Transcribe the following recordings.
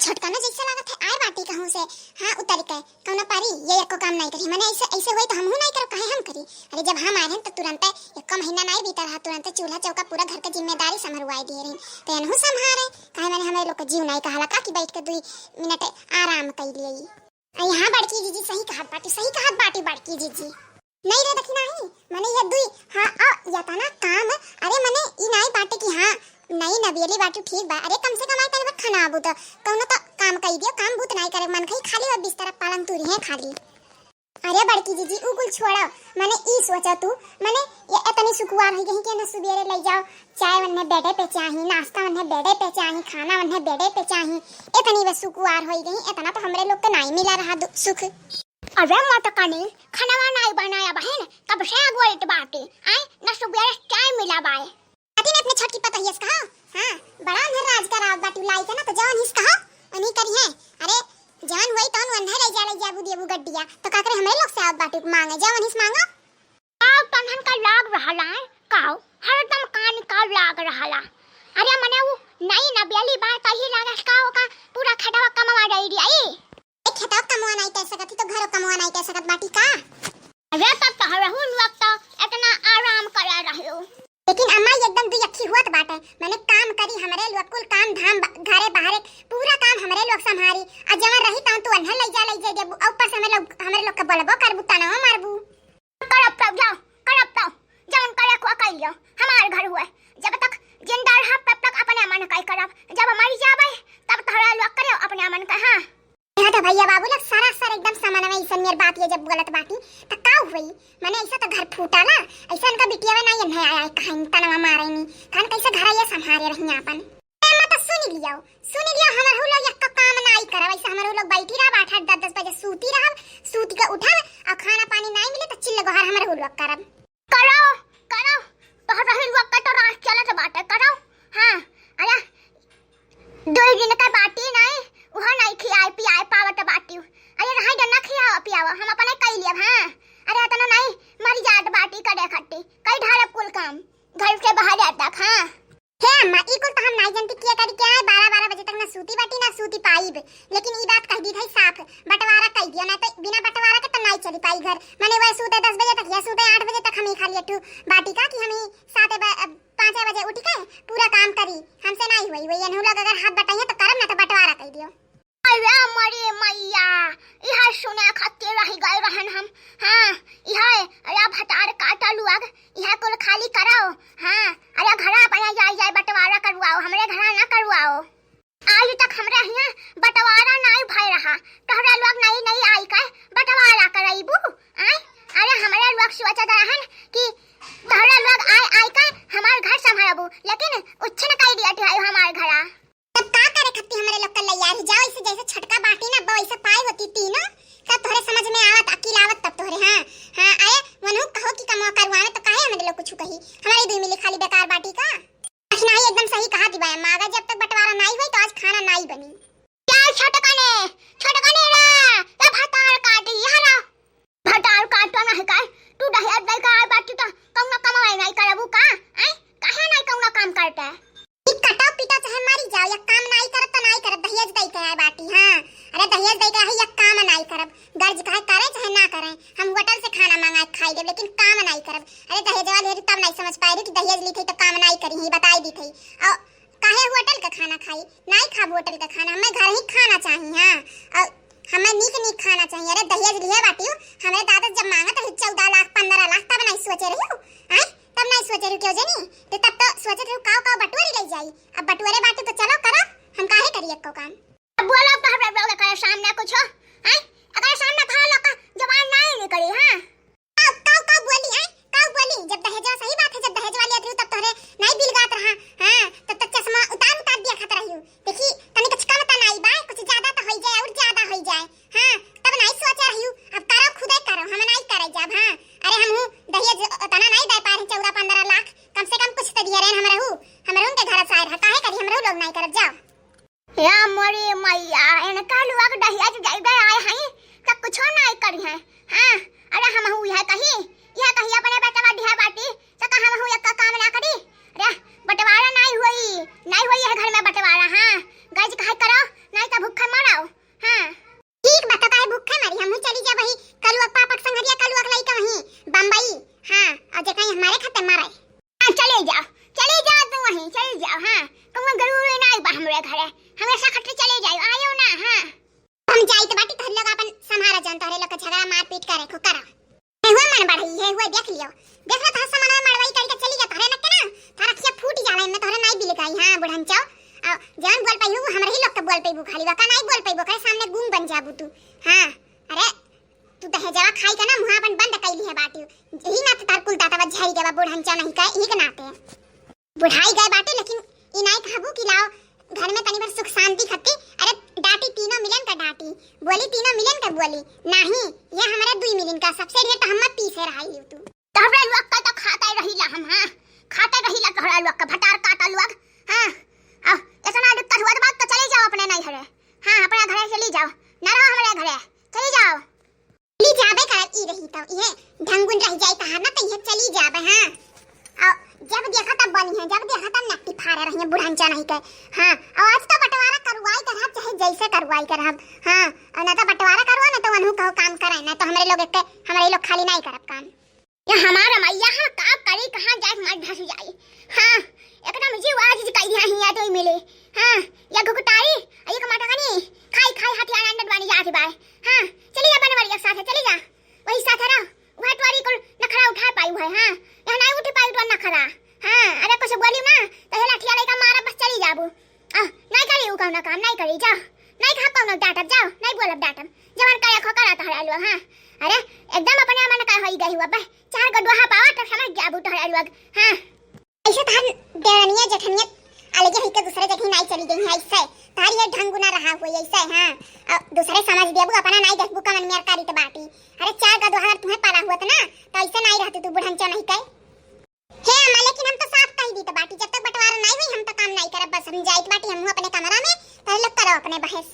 छोटका ना जैसे लागत है आए बाटी कहूं से हां उतर के कौना पारी ये एको काम नहीं करी माने ऐसे ऐसे होई तो हमहू नहीं करो काहे हम करी। अरे जब हम आए हैं तो तुरंत एक महीना नहीं बीता रहा तुरंत चूल्हा चौका पूरा घर के जिम्मेदारी संभालवाई दिए रही तो एनहू संभारे काहे माने हमें लोग के जीव नहीं कहला का कि बैठ के 2 मिनट आराम कर लिए। यहां बड़की जीजी सही कहत बाटी बड़की जीजी नहीं रे देखी नहीं माने ये 2 हां या तना काम अरे माने ई नहीं बाटे कि हां नहीं नबीली बाटू ठीक बा। अरे कम से कम आई करे खाना आबू तो कौनो तो काम कई दियो काम भूत नहीं करे मन खई खाली और बिस्तर पालन तुरी है खाली। अरे बड़की जीजी उकुल छोड़ा माने ई सोचा तू माने ये इतनी सुकुवार है कहीं के न सुबेरे ले जाओ चाय वन्ने बेडे पे चाही नाश्ता वन्ने बेडे पे चाही खाना वन्ने बेडे पे चाही इतनी बस सुकुवार होई गई इतना तो हमरे लोग के नहीं मिला रहा सुख। अरे माता कानी खाना नहीं बनाया बहन कब से गोइट बाटे आई न सुबेरे चाय मिला बाए आती ने अपने छठ की पता ही इसका हां बड़ा ने राज का राव बाटू लाई के ना तो जवान हिस कहा अनी करी है। अरे जान वही तन वन्ने ले जा बुदिया गड्डिया तो का करे हमें लोग से आवत बाटू मांगे जवान हिस मांगा आ तनहन का लाग रहला काओ हरदम कान का लाग रहला। अरे मने वो नहीं ना बेली बात ही लागा काओ का पूरा खटावा कमवा रही आई एक खटावा कमवा नहीं कर सकती तो घर कमवा नहीं कर सकत बाटी का। अरे तब तो रहून वक्त इतना आराम करा रहो लेकिन अम्मा एकदम दुई अखी हुआ बाटे मैंने काम करी हमरे लोग कुल काम धाम घरे बाहर पूरा काम हमरे लोग संभारी आ जवन रही ता तू अनहल ले जा जब ऊपर से हमरे लोग के बोलबो करबू तना मारबू करब तब जाओ जवन करे को कइयो हमार घर हुए जब तक जिंदा रह तब तक अपने मन कई करब जब मर जाबे तब तोहरा लोग करे अपने मन का। हां यहां तो भैया बाबू लोग सारा एकदम सामान में ऐसा मेर बात ये जब गलत बाटी त का हुई माने ऐसा तो घर फूटा ना ऐसा इनका बिटिया में नहीं आया कहां तनवा मारे नहीं खान कैसे घर ये संभारे रही अपन मैं तो सुन लियो हमर हो लोग एक काम नहीं करब ऐसा हमर लोग बैठी रह 8-10 बजे सूती रह सूत के उठब और खाना पानी नहीं मिले तो चिल्ला गोहर हमर हो लोग करब करो तो रही लोग का तो रात चलत बाटे करो। हां अरे 2 दिन का बाटी नहीं वहां नहीं खियाए पियाए पावत बाटी अरे रहा गन्ना खियाओ पियाओ हम अपने कई लिया। हां अरे तना नहीं मरी जात बाटी करे खट्टी कई ढालब कुल काम घर से बाहर जाता। हां हे अम्मा ई कुल तो हम नहीं जानती किया करी क्या है 12 बजे तक ना सूती बाटी ना सूती पाईब लेकिन ई बात कह दी थई साफ बंटवारा कह दियो ना तो बिना बंटवारा के तो नहीं चली पाई घर माने वह सूते 10 बजे तक या सूते 8 बजे तक हम ही खाली टू बाटी का कि हम ही 5 बजे उठ के पूरा काम करी हमसे नहीं हुई वही अनु लोग अगर हाथ बटाइए तो करब ना तो बंटवारा कह दियो। अरे मरे मैया इहा सुने खत्ते रही गए रहन हम। हां इहा अरे भटार काटा लुआग इहा कुल खाली कराओ। हां अरे घरा पया जाए बंटवारा करवाओ हमरे घरा ना करवाओ आज तक हमरे यहाँ बंटवारा नहीं भय रहा तोहरा लोग नहीं आई का बंटवारा कराइबू आई। अरे हमारे लोग सोचत रहन कि तोहरा लोग आई का हमार घर संभालबू लेकिन उच्छन कई दिया थे हमार घरा तब का करे खत्ती हमरे लोग का यार जाओ इसे जैसे छटका बाटी ना वैसे पाई होती थी ना तब तोहरे समझ में आवत अकील आवत तब तोहरे। हां आए वनु कहो कि कमा करवावे तो काहे हमरे लोग कुछ कही हमारी 2 मिली खाली बेकार बाटी का नहीं एकदम सही कहा दिवाया मागा जब तक बंटवारा नहीं हुई तो आज खाना नहीं बनी क्या छटका ने रा ए भटार काटी हरा भटार काटो ना है का तू दहेज दे का बाटी तो कौना कमाई नहीं करबू का आई काहे नहीं कौना काम करता ई कटा पिटा चाहे मारी जाओ या काम नहीं करत तो नहीं करत दहेज दे के बाटी। हां अरे दहेज दे के है या काम नहीं करब गर्ज काहे करे चाहे ना करे हम होटल से खाना मंगा खाई दे लेकिन काम नहीं करब। अरे दहेज वाले तब नहीं समझ पाई रही कि दहेज ली थी तो काम नहीं करी ही बताई दी थी और काहे होटल का खाना खाई नहीं खाब होटल का खाना हमें घर ही खाना चाहिए। हां और हमें नीक खाना चाहिए। अरे दहेज लिए बाटी हमें दादा जब मांगा तो 14 लाख 15 लाख तब नहीं सोचे रही हो हैं तब नहीं सोचे रही क्यों जनी तो तब तो सोचे रही काव बटुआरी ले जाई अब बटुआरे बाटी तो चलो करो हम काहे करिए को काम अब बोलो तो हम लोग का सामने कुछ हो हैं अगर सामने खा लो का जवान नहीं निकली। हां काव बोली है काव बोली जब दहेज सही बात है जब दहेज वाली आती तब तोरे नहीं बिल गात रहा। हां तब तक चश्मा उतार दिया खत रही देखी तनी कुछ कम तो नहीं बा कुछ ज्यादा तो हो जाए और ज्यादा हो जाए। हां तब नहीं सोच रही अब करो खुद ही करो हम नहीं करे जब। हां अरे हम दहेज तना नहीं दे पा रहे 14-15 लाख कम से कम कुछ तो दिया रहे हमरे उनके घर से आए काहे करी हमरे लोग नहीं करब जाओ या मरे मैया इनका लोग दहेज दे आए हैं तब कुछ नहीं करी है। हां अरे हम हुई है कहीं यह कहीं अपने बेटा ढिया बाटी तो कहां हम एक काम ना करी। अरे बंटवारा नहीं हुई है घर में बंटवारा। हां गज काहे करो नहीं तो भूख बसा खट्टे चले जाओ आयो ना। हां हम जाई तो बाटी तहर लोग अपन संभारा जान तहरे लोग झगड़ा मारपीट करे को करा ए हुआ मन बढ़ई है हुआ देख लियो देख लो तहर सामान में मड़वाई करके चली जा तहरे न के ना तारा खिया फूट जाला में तहरे नहीं बिल गई। हां बुढ़न चाओ आ जान बोल पाई हूं हमरे ही लोग के बोल पाई खाली बका नहीं बोल पाई करे सामने गूंग बन जाबू तू। हां अरे तू दहेजवा खाई के ना मुंह अपन बंद कैली है बाटी यही ना तार कुल दाता झाई के बुढ़न चा नहीं का ई के नाते बुढ़ाई गए बाटे लेकिन ई नहीं कहबू कि लाओ घर में तनी भर सुख शांति खत्ती। अरे डाटी तीनों मिलन का डाटी बोली तीनों मिलन का बोली नहीं ये हमारा 2 मिलन का सबसे ढेर तो हम पीछे रही तू तहरा लोग का तो खाता रहीला हम। हां खाता रहीला तहरा लोग का भटार काटा लोग। हां आ इतना दुख हुआ तो बात तो चले जाओ अपने नहीं घरे। हां अपने घरे चली जाओ ना रहो हमारे घरे चली जाओ चली जाबे कर ई रही तो ये ढंगुन रह जाए कहा ना तो ये चली जाबे। हां आ जब देखा तब बनी है जब देखा तब नक्की फाड़े रही है बुढ़ांचा नहीं के। हां आज तो बंटवारा करवाई कर चाहे जैसे करवाई कर हम। हां और ना तो बंटवारा करवा ना तो वनु कहो काम करे ना तो हमारे लोग खाली नहीं करब काम ये हमारा मैया हां काम करी कहां जाए मत धस जाई। हां एकदम जीव आज कई हिया तो मिले। हां या घुघटाई ये कमाटा कनी खाई खाई हथियार अंडर वाली जाती बाय। हां चली जा बनवारी के साथ चली जा वही साथ रहो घटवारी को नखरा उठा पाई है। हां यहां नहीं उठ पाई तो नखरा। हां अरे कुछ बोली ना तो हेला ठिया लेका मारा बस चली जाबू नहीं करी उ कहना काम नहीं करी जा नहीं खा पाऊ डाटब जाओ नहीं बोलब डाटब जवान काय खकरा तहरा लो। हां अरे एकदम अपने मन का होई गई हुआ बे 4 गडवा पावा तो समझ जाबू तहरा लोग। हां ऐसे तहर देवनिया जठनिया अलग ही के दूसरे जगह नहीं चली गई है ऐसे तारी ये ढंगुना रहा हुई ऐसे। हां दूसरे समझ देबू अपना नहीं देखबू का मन मेर करी तो बाटी। अरे 4 गडवा तुम्हें पाला हुआ था ना तो ऐसे नहीं रहती तू बुढ़ंचा नहीं कहे हे अम्मा लेकिन हम तो साफ कह दी तो बाटी जब तक बंटवारा नहीं हुई हम तो काम नहीं करब बस हम जाइत बाटी हम अपने कमरा में तो लोग करो अपने बहस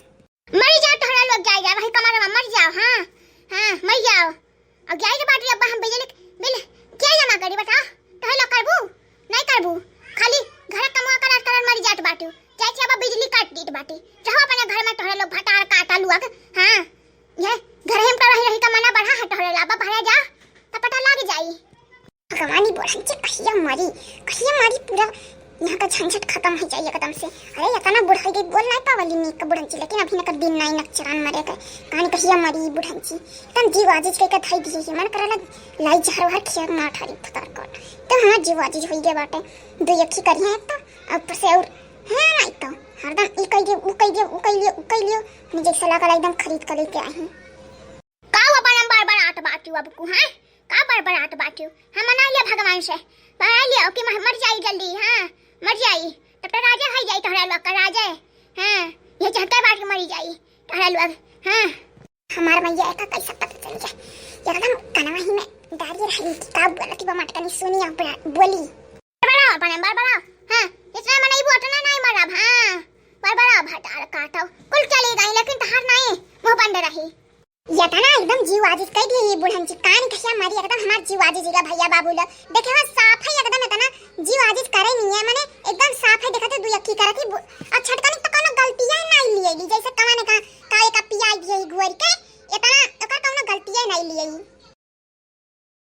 मर जा तोहरा लोग जाए जा वही कमरा में मर जाओ। हां हां मर जाओ अब जाए बाटी अब हम बिल क्या जमा करी बता तोहरा लोग करबू नहीं करबू खाली घर कमा कर मर जात बाटी चाहे अब बिजली काट दी बाटी चाहो अपने घर में तोहरा लोग भटार काटा लुआ। हां ये घर हम तो रही कमाना बढ़ा है तोहरा लाबा भरा जा तो पता लग जाई भगवानी बुढ़ंची कहिया मारी पूरा यहाँ का झंझट खत्म हो जाए एकदम से। अरे इतना बुढ़ाई गई बोल नहीं पावली नी का बुढ़ंची लेकिन अभी न दिन नहीं नक्चरान मरे गए कहानी कहिया मरी बुढ़ंची एकदम जीव आजीज के धाई दी है मन करला लाई झाड़ हर खिया ना ठारी फतार कर तो हां जीव आजीज होई गए बाटे 2 अखी करी है तो ऊपर से और हां नहीं तो हरदम ई कह दियो मुझे जैसा लगा एकदम खरीद कर लेके आई हूं का अपन बार आट बाटी अब को है का बार आट बाटी हम मना लिया भगवान से बना लिया कि मर जाई जल्दी। हां मर जाई तब तो राजा है जाई तोहरा लोग का राजा। हां ये चाहते बात मरी जाई तोहरा लोग। हां हमार मैया का कैसा पता चल जाए एकदम कनवा ही में दादी रही की का बोलती बा मटकनी सुनी अपना बोली बड़ा अपन बार। हां इतना मनाई बोटना नहीं मरब। हां बार भटार काटो कुल चली गई लेकिन तहार नहीं मुंह बंद रही या था ना एकदम जीव आजीज कह दी बुढ़ंची कान कहिया मारी एकदम हमार जीव आजीज का भैया बाबू लोग देखे हुआ साफ है एकदम इतना जीव आजीज करे नहीं है माने एकदम साफ है देखते 2 अखी करती अच्छा